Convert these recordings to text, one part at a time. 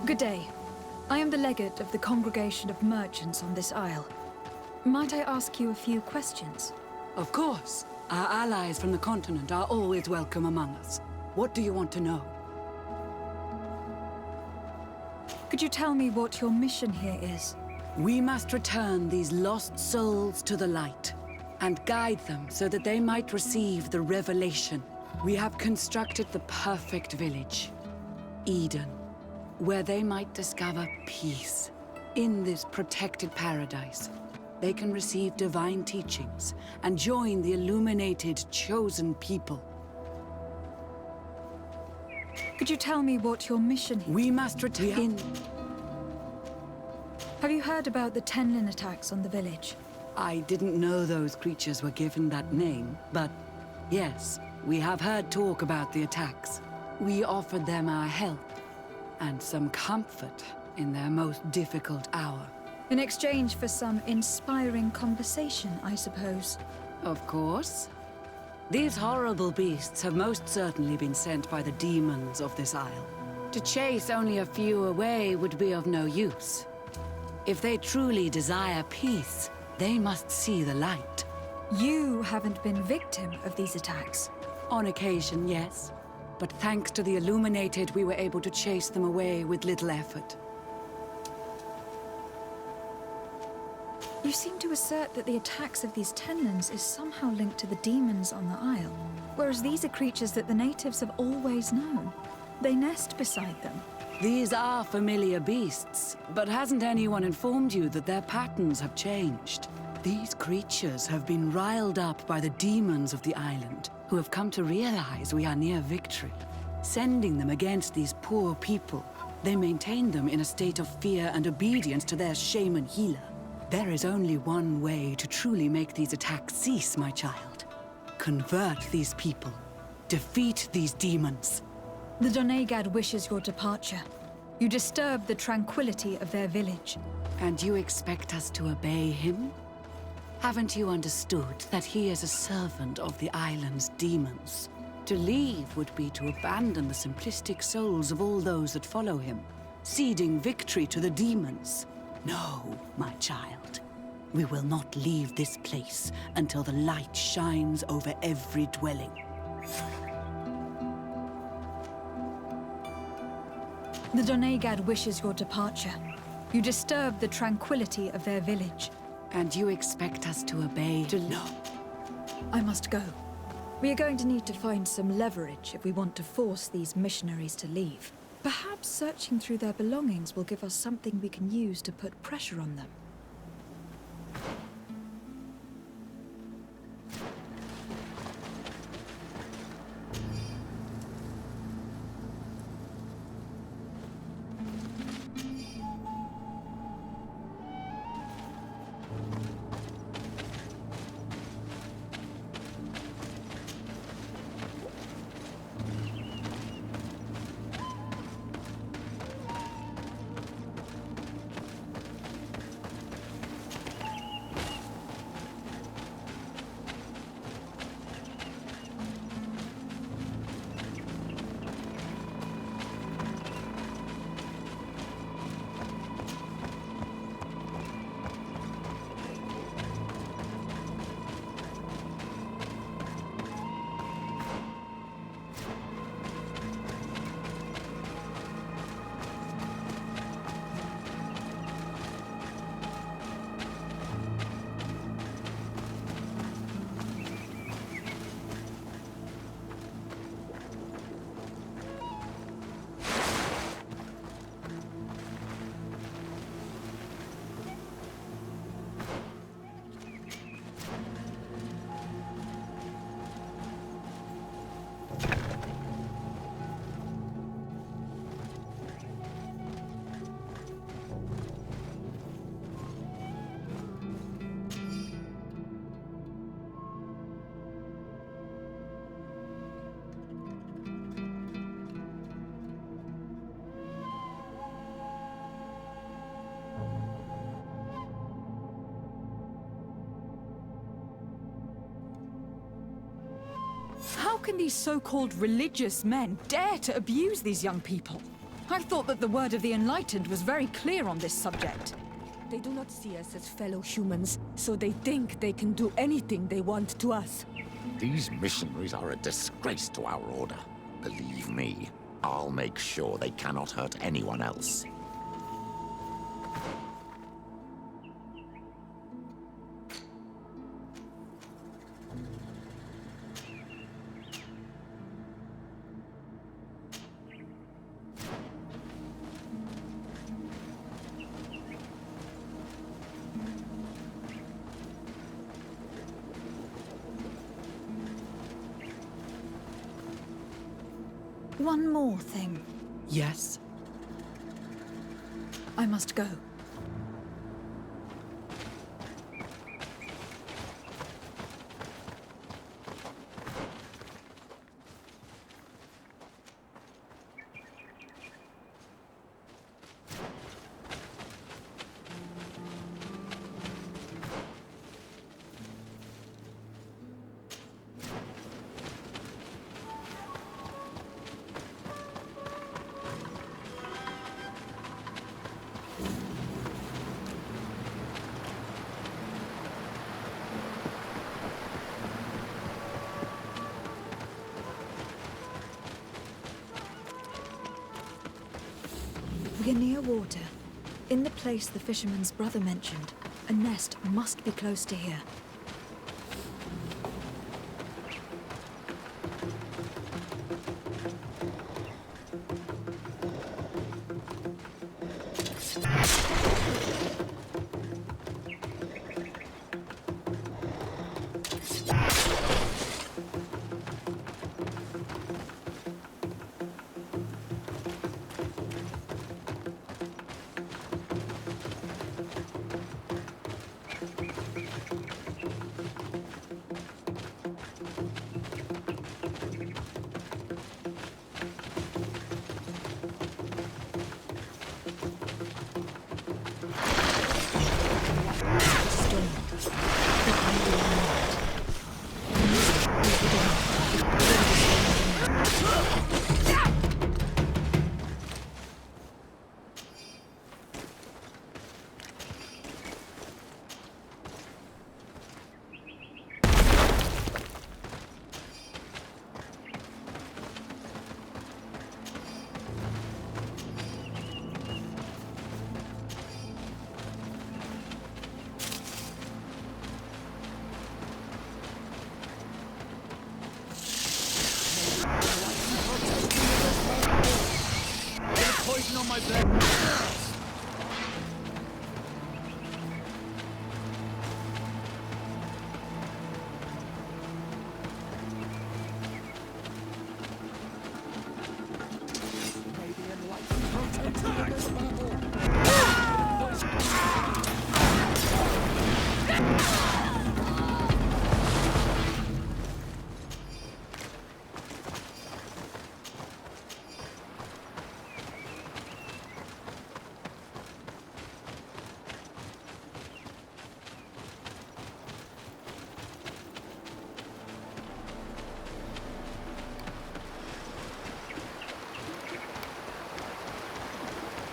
Good day. I am the legate of the Congregation of Merchants on this isle. Might I ask you a few questions? Of course. Our allies from the continent are always welcome among us. What do you want to know? Could you tell me what your mission here is? We must return these lost souls to the light and guide them so that they might receive the revelation. We have constructed the perfect village, Eden, where they might discover peace. In this protected paradise, they can receive divine teachings and join the illuminated, chosen people. Could you tell me what your mission is? We must return. Have you heard about the Tenlin attacks on the village? I didn't know those creatures were given that name, but yes, we have heard talk about the attacks. We offered them our help and some comfort in their most difficult hour. In exchange for some inspiring conversation, I suppose. Of course. These horrible beasts have most certainly been sent by the demons of this isle. To chase only a few away would be of no use. If they truly desire peace, they must see the light. You haven't been victim of these attacks. On occasion, yes. But thanks to the Illuminated, we were able to chase them away with little effort. You seem to assert that the attacks of these Tenlins is somehow linked to the demons on the isle, whereas these are creatures that the natives have always known. They nest beside them. These are familiar beasts, but hasn't anyone informed you that their patterns have changed? These creatures have been riled up by the demons of the island, who have come to realize we are near victory. Sending them against these poor people, they maintain them in a state of fear and obedience to their shaman healer. There is only one way to truly make these attacks cease, my child. Convert these people. Defeat these demons. The Donegad wishes your departure. You disturb the tranquility of their village. And you expect us to obey him? Haven't you understood that he is a servant of the island's demons? To leave would be to abandon the simplistic souls of all those that follow him, ceding victory to the demons. No, my child. We will not leave this place until the light shines over every dwelling. The Donegad wishes your departure. You disturb the tranquility of their village. And you expect us to obey? No. I must go. We are going to need to find some leverage if we want to force these missionaries to leave. Perhaps searching through their belongings will give us something we can use to put pressure on them. How can these so-called religious men dare to abuse these young people? I thought that the word of the Enlightened was very clear on this subject. They do not see us as fellow humans, so they think they can do anything they want to us. These missionaries are a disgrace to our order. Believe me, I'll make sure they cannot hurt anyone else. One more thing. Yes? I must go. We're near water. In the place the fisherman's brother mentioned. A nest must be close to here.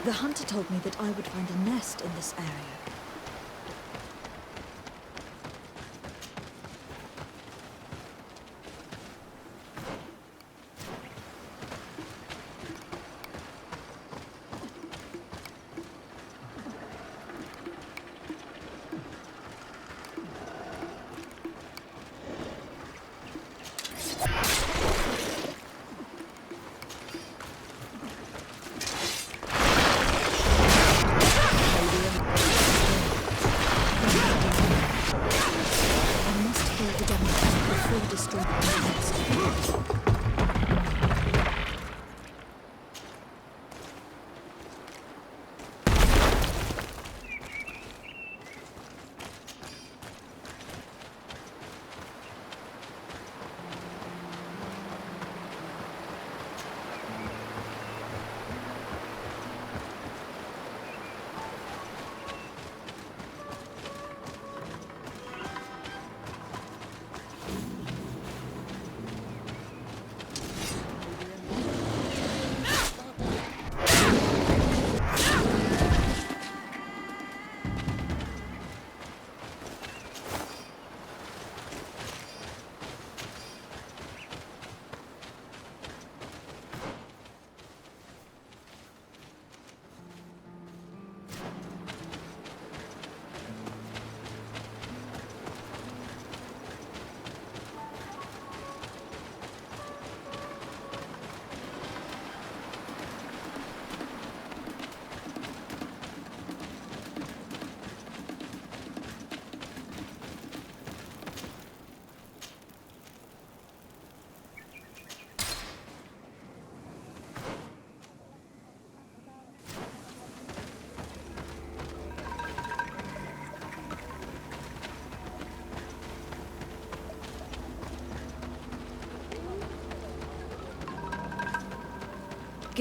The hunter told me that I would find a nest in this area.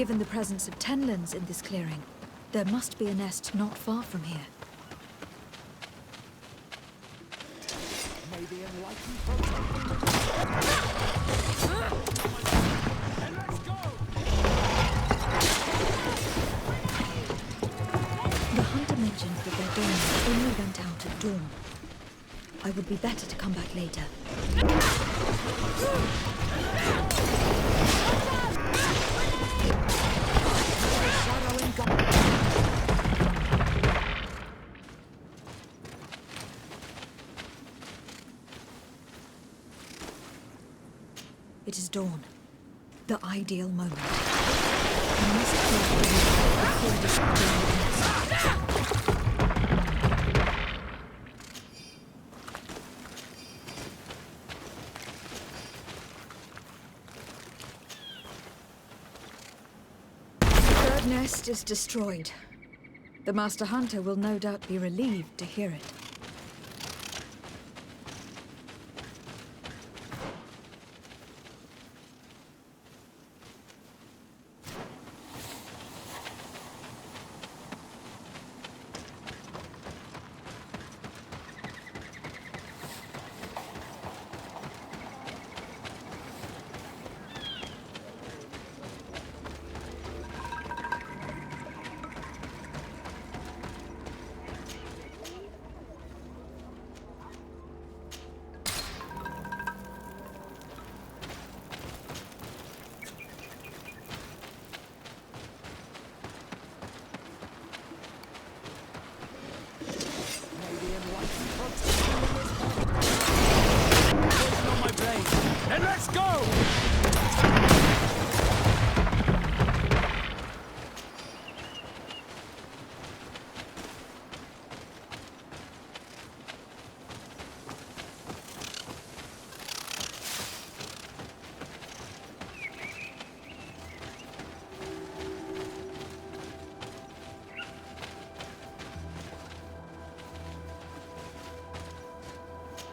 Given the presence of tenlins in this clearing, there must be a nest not far from here. May the enlightened protect. And let's go! The hunter mentioned that their domes only went out at dawn. I would be better to come back later. It is dawn. The ideal moment. I must clear the way before discovering the nest. The third nest is destroyed. The Master Hunter will no doubt be relieved to hear it. On my blade. And let's go!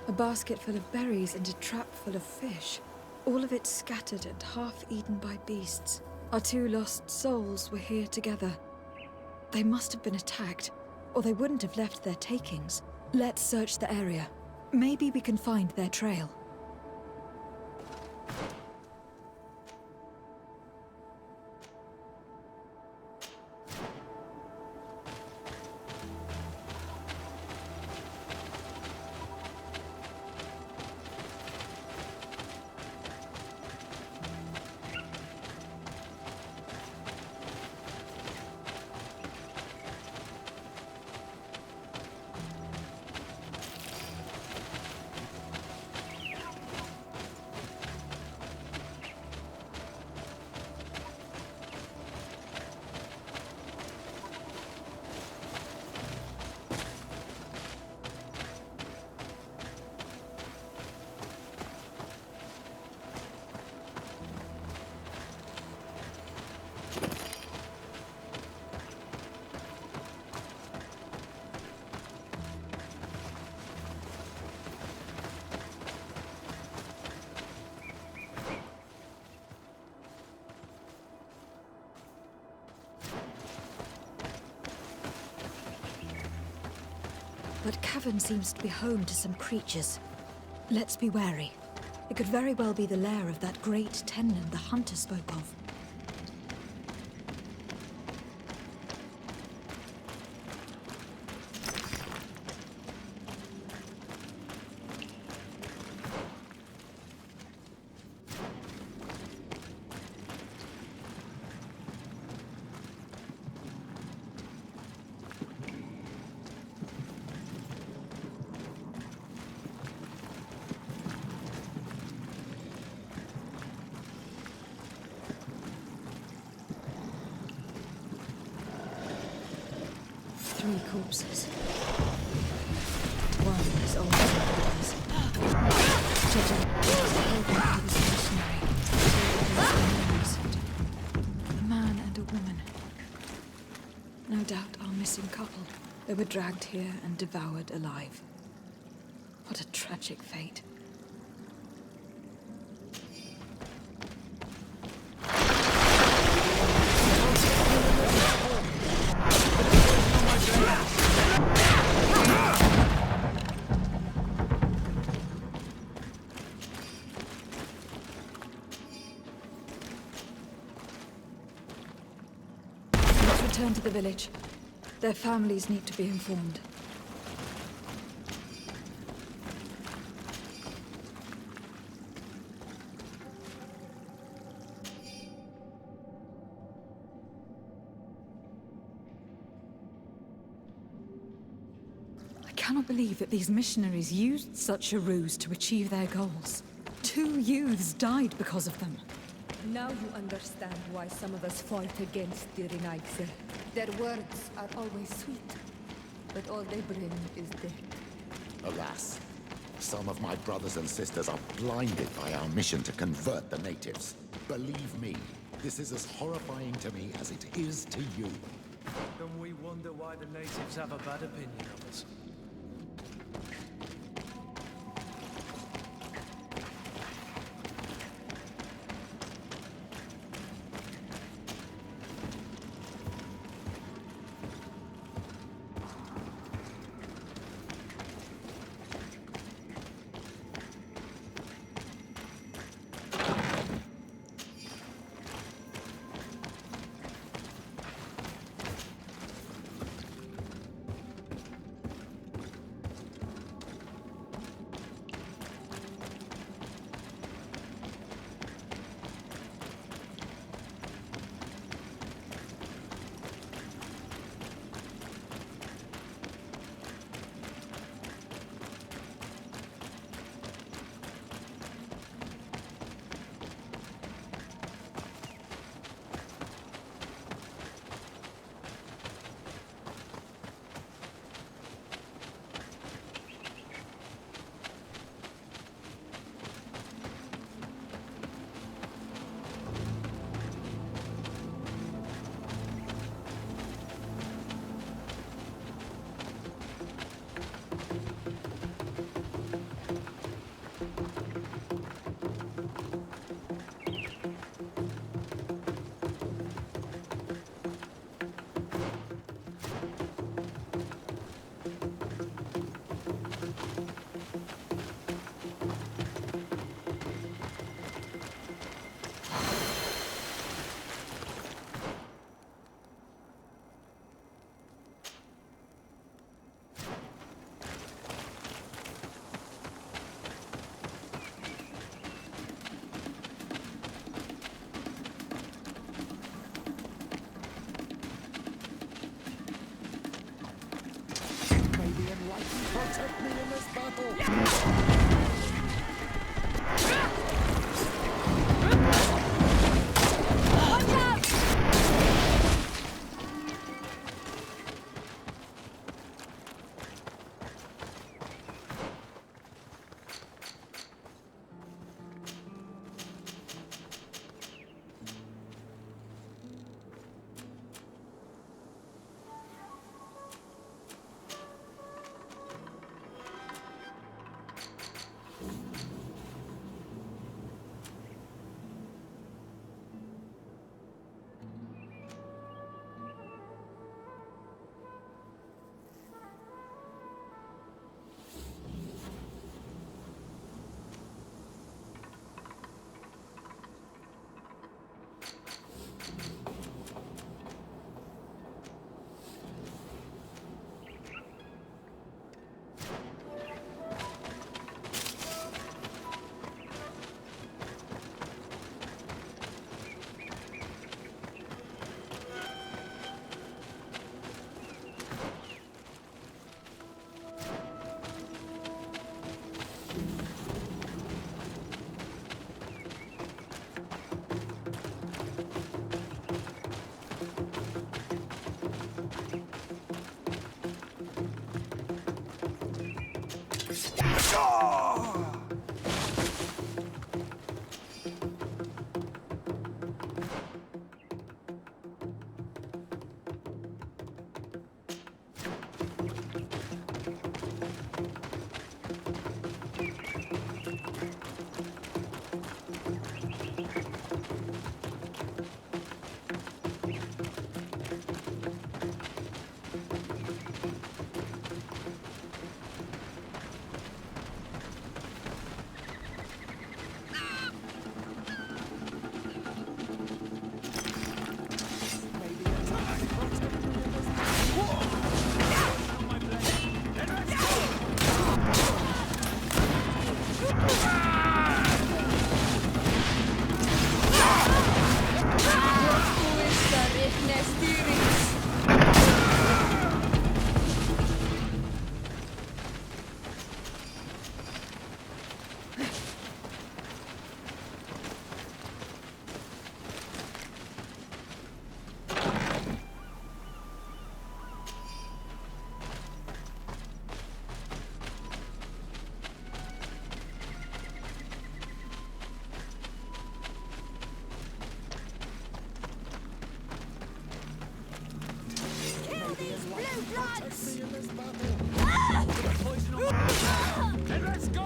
A basket full of berries and a trap full of fish. All of it scattered and half-eaten by beasts. Our two lost souls were here together. They must have been attacked, or they wouldn't have left their takings. Let's search the area. Maybe we can find their trail. That cavern seems to be home to some creatures. Let's be wary. It could very well be the lair of that great tenlin the hunter spoke of. Three corpses. One is older than the others. Judging by the whole of this missionary, a man and a woman. No doubt our missing couple. They were dragged here and devoured alive. What a tragic fate. return to the village. Their families need to be informed. I cannot believe that these missionaries used such a ruse to achieve their goals. 2 youths died because of them. Now you understand why some of us fought against the Neutralizza. Their words are always sweet, but all they bring is death. Alas, some of my brothers and sisters are blinded by our mission to convert the natives. Believe me, this is as horrifying to me as it is to you. Then we wonder why the natives have a bad opinion of us. And let's go!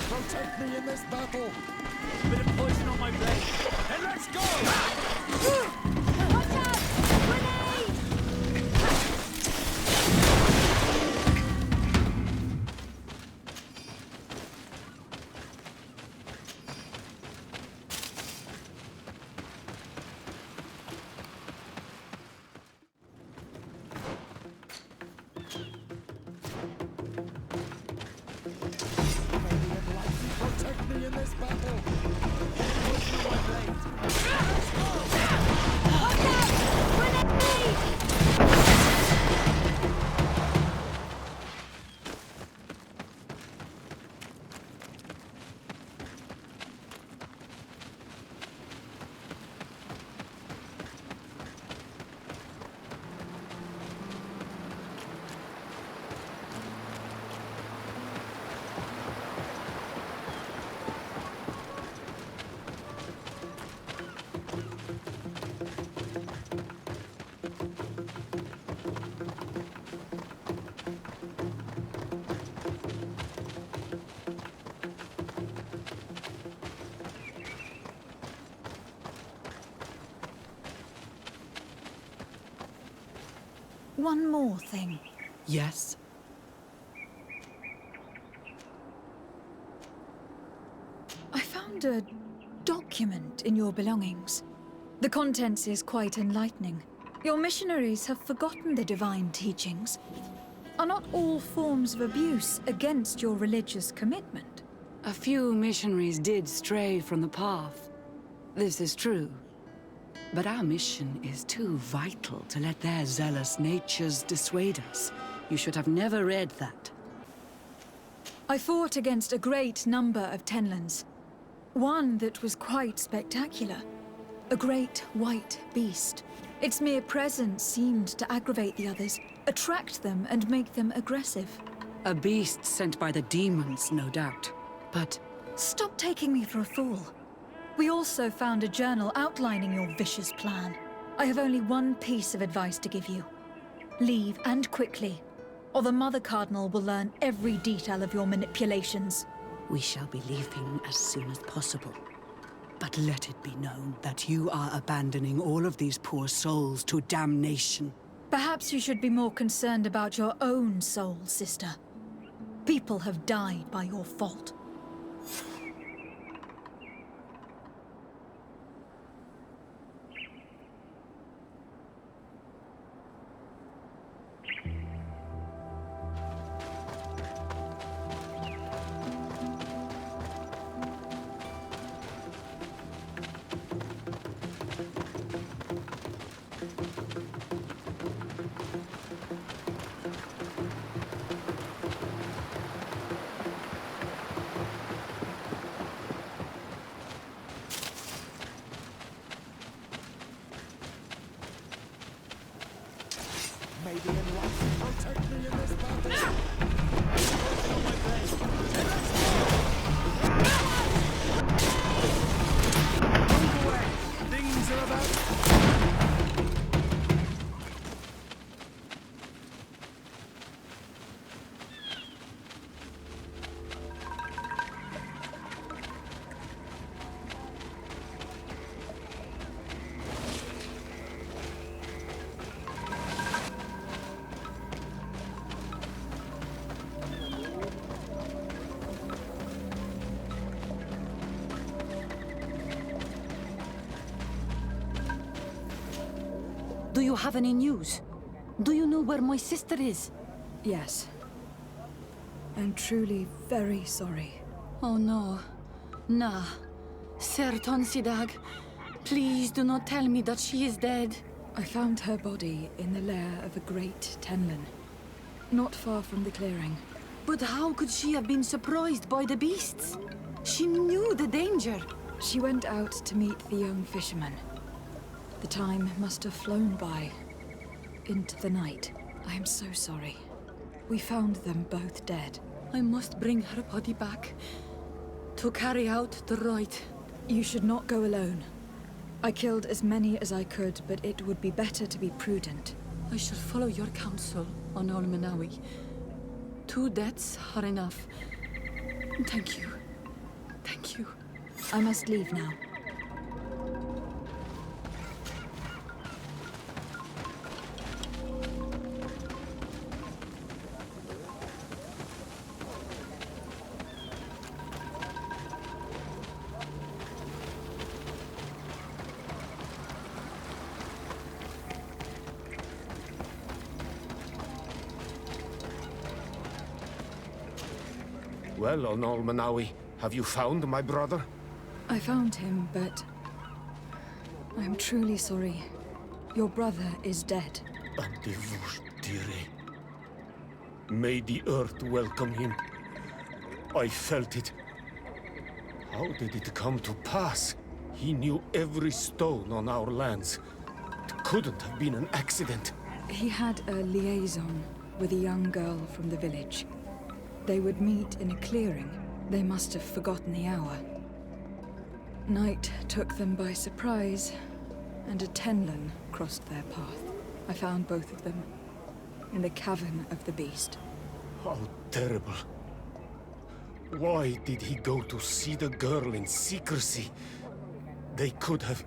Protect me in this battle! Bit of poison on my blade. And let's go! Watch out! Grenade! Protect me in this battle! Poison on my blade. Watch out! Grenade! One more thing. Yes? I found a document in your belongings. The contents is quite enlightening. Your missionaries have forgotten the divine teachings. Are not all forms of abuse against your religious commitment? A few missionaries did stray from the path. This is true. But our mission is too vital to let their zealous natures dissuade us. You should have never read that. I fought against a great number of Tenlans. One that was quite spectacular. A great white beast. Its mere presence seemed to aggravate the others, attract them and make them aggressive. A beast sent by the demons, no doubt. But Stop taking me for a fool. We also found a journal outlining your vicious plan. I have only one piece of advice to give you. Leave, and quickly, or the Mother Cardinal will learn every detail of your manipulations. we shall be leaving as soon as possible. But let it be known that you are abandoning all of these poor souls to damnation. Perhaps you should be more concerned about your own soul, sister. People have died by your fault. Maybe enlighten protect me in this battle. Move away! Things are about... you have any news? Do you know where my sister is? Yes. I'm truly very sorry. Oh no. Nah. Serton Sidag. Please do not tell me that she is dead. I found her body in the lair of a great Tenlin, not far from the clearing. But how could she have been surprised by the beasts? She knew the danger. She went out to meet the young fisherman. The time must have flown by, into the night. I am so sorry. We found them both dead. I must bring her body back to carry out the rite. You should not go alone. I killed as many as I could, but it would be better to be prudent. I shall follow your counsel on Olmenawi. 2 deaths are enough. Thank you. Thank you. I must leave now. Well, on Olmenawi, have you found my brother? I found him, but I am truly sorry. Your brother is dead. May the earth welcome him. I felt it. How did it come to pass? He knew every stone on our lands. It couldn't have been an accident. He had a liaison with a young girl from the village. They would meet in a clearing. They must have forgotten the hour. Night took them by surprise, and a Tenlin crossed their path. I found both of them in the cavern of the beast. How terrible. Why did he go to see the girl in secrecy? They could have...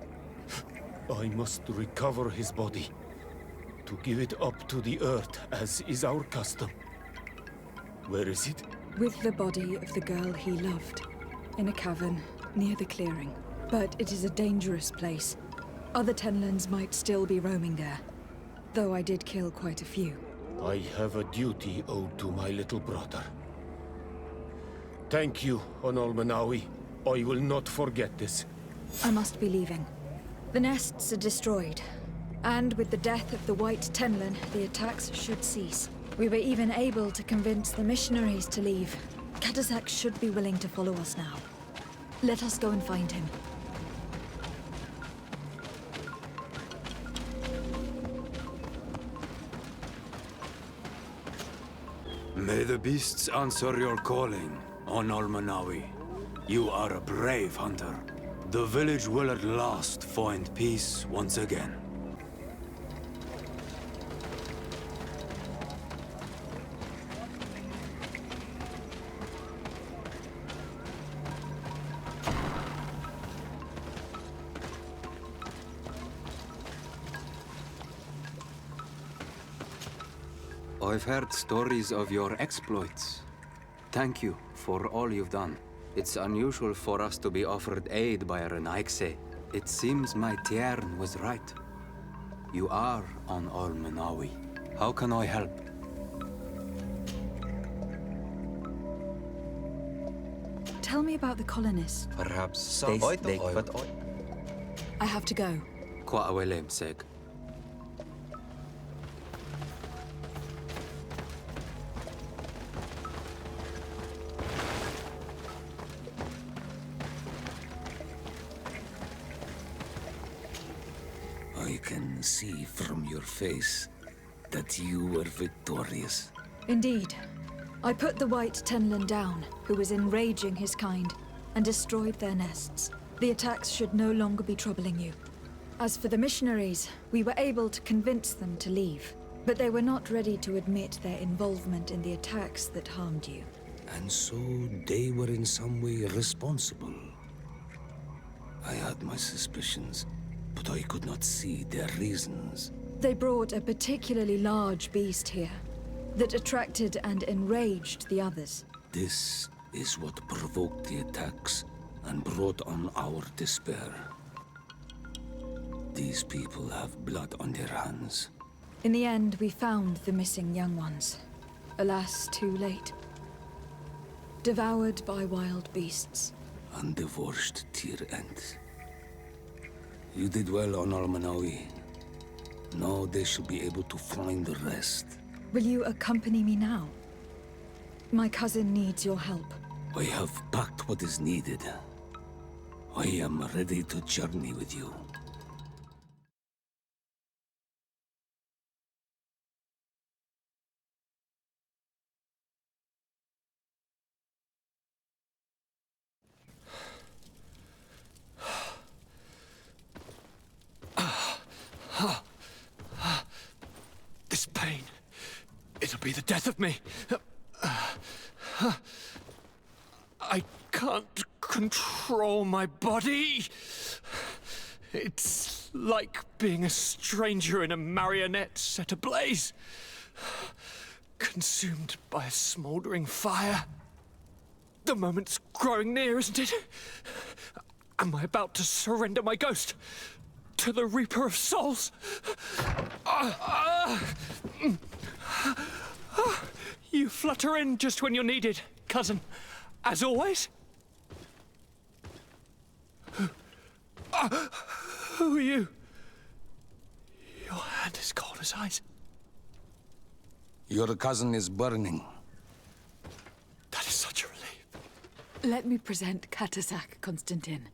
I must recover his body, to give it up to the earth, as is our custom. Where is it? With the body of the girl he loved, in a cavern near the clearing. But it is a dangerous place. Other Tenlins might still be roaming there, though I did kill quite a few. I have a duty owed to my little brother. Thank you, on Olmenawi. I will not forget this. I must be leaving. The nests are destroyed, and with the death of the White Tenlin, the attacks should cease. We were even able to convince the missionaries to leave. Katazak should be willing to follow us now. Let us go and find him. May the beasts answer your calling, on Olmenawi. You are a brave hunter. The village will at last find peace once again. I've heard stories of your exploits. Thank you for all you've done. It's unusual for us to be offered aid by a Renaigse. It seems my Tiern was right. You are on Olmenawi. How can I help? Tell me about the colonists. Perhaps I have to go. Seg. I can see from your face that you were victorious. Indeed. I put the White Tenlin down, who was enraging his kind, and destroyed their nests. The attacks should no longer be troubling you. As for the missionaries, we were able to convince them to leave, but they were not ready to admit their involvement in the attacks that harmed you. And so they were in some way responsible. I had my suspicions, but I could not see their reasons. They brought a particularly large beast here that attracted and enraged the others. This is what provoked the attacks and brought on our despair. these people have blood on their hands. In the end, we found the missing young ones. Alas, too late. Devoured by wild beasts. Undivorced tear ends. You did well on Almanawi. Now they should be able to find the rest. Will you accompany me now? My cousin needs your help. I have packed what is needed. I am ready to journey with you. This pain, it'll be the death of me. I can't control my body. It's like being a stranger in a marionette set ablaze. Consumed by a smouldering fire. The moment's growing near, isn't it? Am I about to surrender my ghost to the Reaper of Souls? You flutter in just when you're needed, cousin. As always. Who are you? Your hand is cold as ice. Your cousin is burning. That is such a relief. Let me present Katasak, Constantin.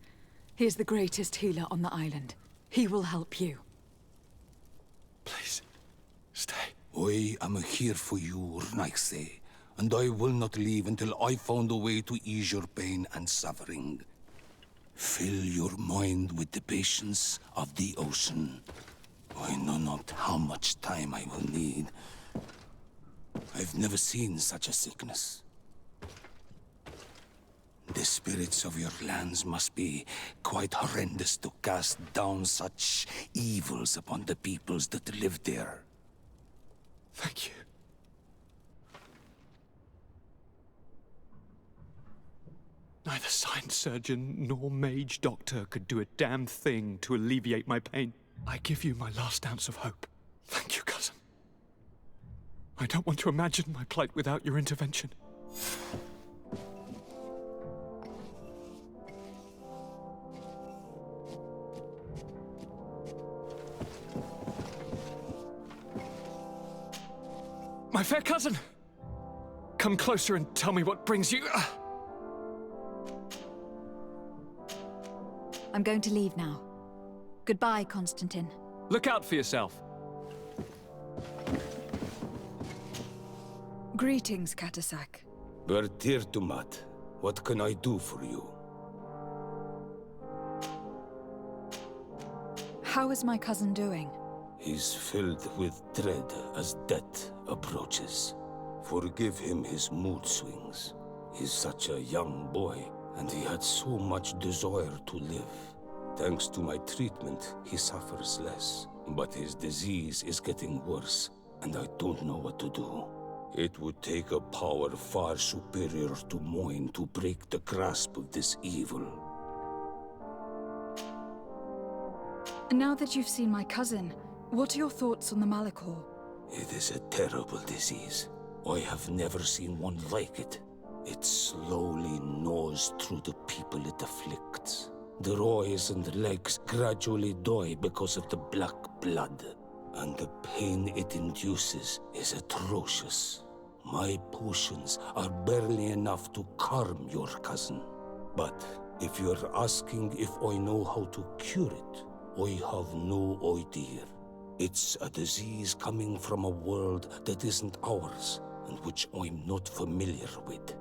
He is the greatest healer on the island. He will help you. Please, stay. I am here for you, Rnaikse, and I will not leave until I found a way to ease your pain and suffering. Fill your mind with the patience of the ocean. I know not how much time I will need. I've never seen such a sickness. The spirits of your lands must be quite horrendous to cast down such evils upon the peoples that live there. Thank you. Neither science surgeon nor mage doctor could do a damn thing to alleviate my pain. I give you my last ounce of hope. Thank you, cousin. I don't want to imagine my plight without your intervention. My fair cousin! Come closer and tell me what brings you... I'm going to leave now. Goodbye, Constantin. Look out for yourself. Greetings, Katasak. Bertirtumat, what can I do for you? How is my cousin doing? He's filled with dread as death approaches. Forgive him his mood swings. He's such a young boy, and he had so much desire to live. Thanks to my treatment, he suffers less. But his disease is getting worse, and I don't know what to do. It would take a power far superior to mine to break the grasp of this evil. Now that you've seen my cousin, what are your thoughts on the Malachor? It is a terrible disease. I have never seen one like it. It slowly gnaws through the people it afflicts. Their eyes and legs gradually die because of the black blood. And the pain it induces is atrocious. My potions are barely enough to calm your cousin. But if you're asking if I know how to cure it, I have no idea. It's a disease coming from a world that isn't ours, and which I'm not familiar with.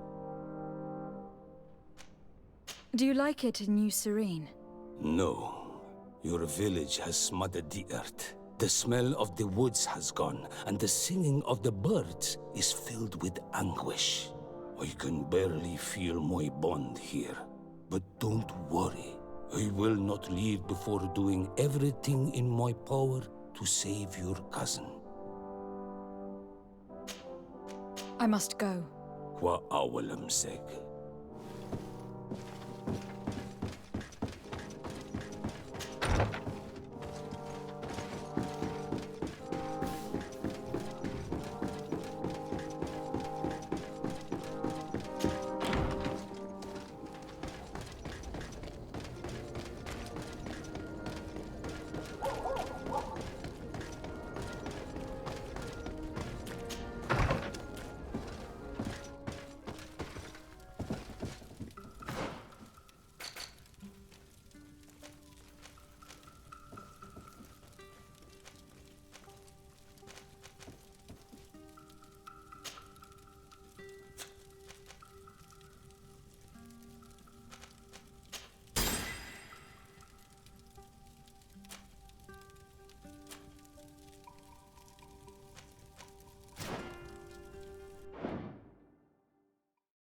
Do you like it in New Serene? No. Your village has smothered the earth. The smell of the woods has gone, and the singing of the birds is filled with anguish. I can barely feel my bond here. But don't worry. I will not leave before doing everything in my power to save your cousin. I must go. Kwa awalam seg.